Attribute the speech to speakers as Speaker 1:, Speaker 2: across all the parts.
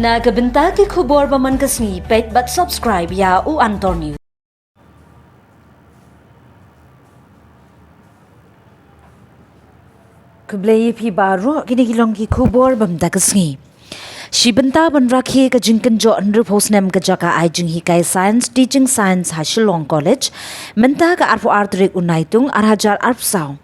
Speaker 1: Nagabenta ki khubor ba man kasngi pet but subscribe ya u Antor News. Kublai phi baru kini kilong ki khubor bam da kasngi. Shibanta ban rakhi ka jinkan jo anru snem ka jaka ai jing hi kai science teaching science ha Shillong Kolej menta ka arfu artrik unaitung arhajar arpsau.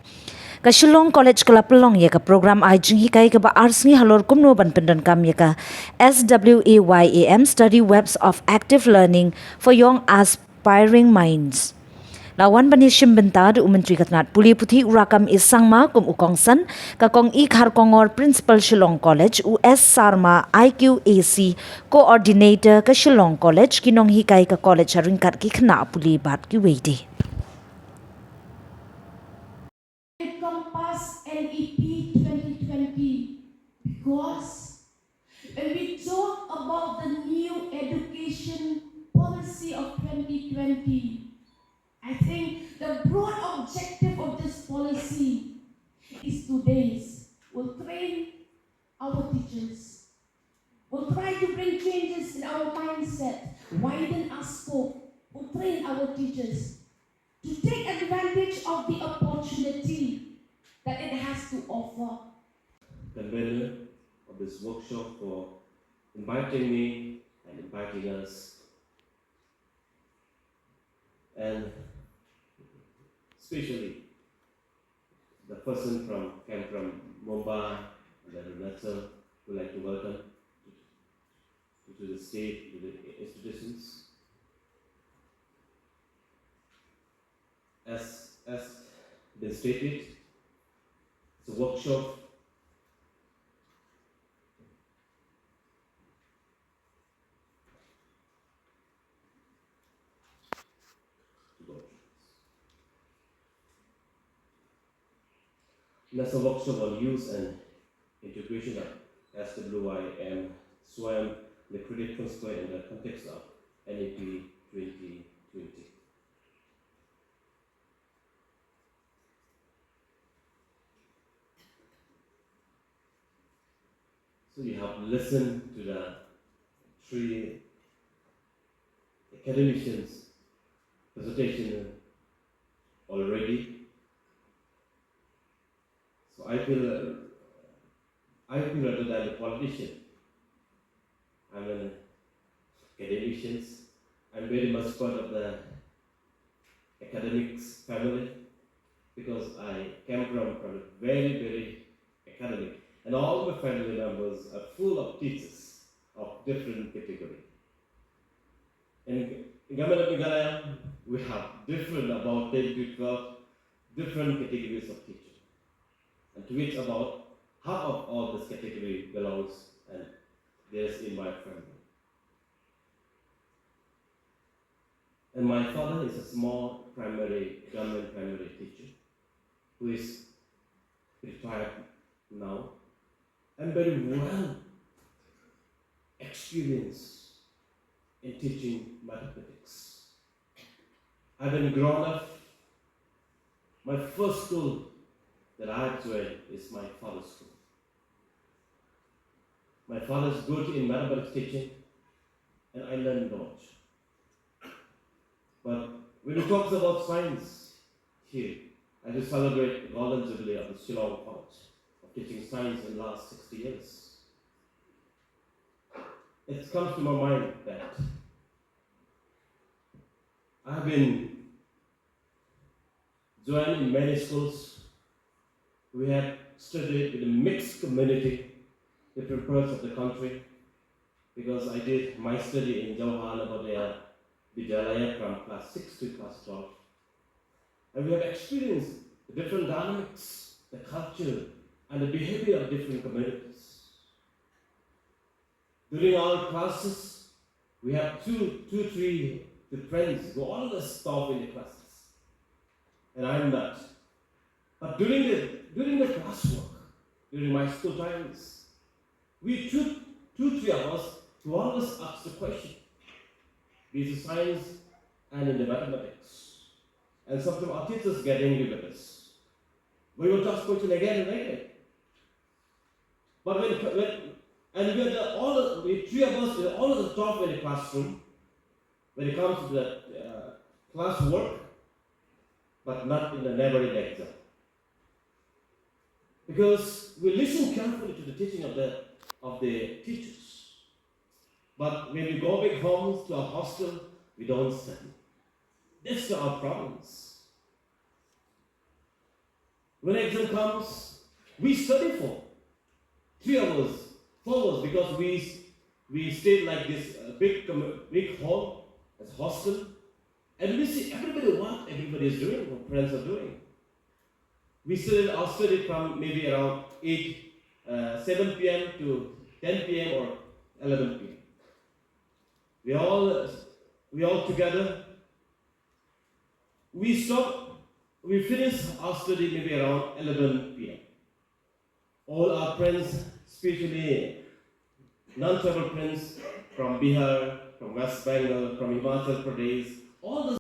Speaker 1: Ka Shillong Kolej ka lapelong ya ka program ai jing hi kai ka ba arsni halor kumno ban pendan kam ya ka SWAYAM study webs of active learning for young aspiring minds. Lawan bani shimbenta du menteri katnat puli puthi urakam isangma kum ukongsan ka kong I khar kongor principal Shillong College US Sarma IQAC coordinator ka Shillong College kinong hikai ka college haringkat ki khna puli bat ki weide.
Speaker 2: Encompass NEP 2020 because when we talk about the new education policy of 2020, I think the broad objective of this policy is 2 days. We'll train our teachers. We'll try to bring changes in our mindset, widen our scope. We'll train our teachers to take advantage of the opportunity that it has to offer.
Speaker 3: Convener of this workshop for inviting me and inviting us, and especially the person came from Mumbai, and the would like to welcome to the state, to the institutions. As been stated, it's a workshop that's a workshop on use and integration of SWIM, SWAM, the credit transfer in the context of NEP 2020. So you have listened to the three academicians' presentation already. So I feel rather than a politician, I'm an academician. I'm very much part of the academics family because I came from a very, very academic. And all my family members are full of teachers of different category. In Government of Meghalaya, we have different, about 10 to 12 different categories of teachers. And to which about half of all this category belongs and there's in my family. And my father is a small government primary teacher who is retired now and very well experienced in teaching mathematics. Having grown up, my first school that I have joined is my father's school. My father is good in mathematics teaching, and I learned a lot. But when he talks about science here, I just celebrate the golden jubilee of the Shillong Kolej of teaching science in the last 60 years. It comes to my mind that I have been joined in many schools. We have studied with a mixed community, different parts of the country, because I did my study in Jawahar Navodaya Vidyalaya from class 6 to class 12. And we have experienced the different dynamics, the culture, and the behavior of different communities. During our classes, we have three friends who always stop in the classes. And I'm not. But during the classwork, during my school times, we took 3 of us who always ask the question, be it science and in the mathematics. And sometimes our teachers get angry with us. We will ask question again and again. But when And we three of us, we are all at the top in the classroom when it comes to the class work, but not in the never in the exam. Because we listen carefully to the teaching of the teachers. But when we go back home to our hostel, we don't study. That's our problems. When exam comes, we study for 3 hours, 4 hours, because we stayed like this big hall as hostel, and we see everybody what everybody is doing, what friends are doing. We studied from maybe around 7 p.m. to 10 p.m. or 11 p.m. We all together. We finished our study maybe around 11 p.m. All our friends, especially non-tribal friends from Bihar, from West Bengal, from Himachal Pradesh, all the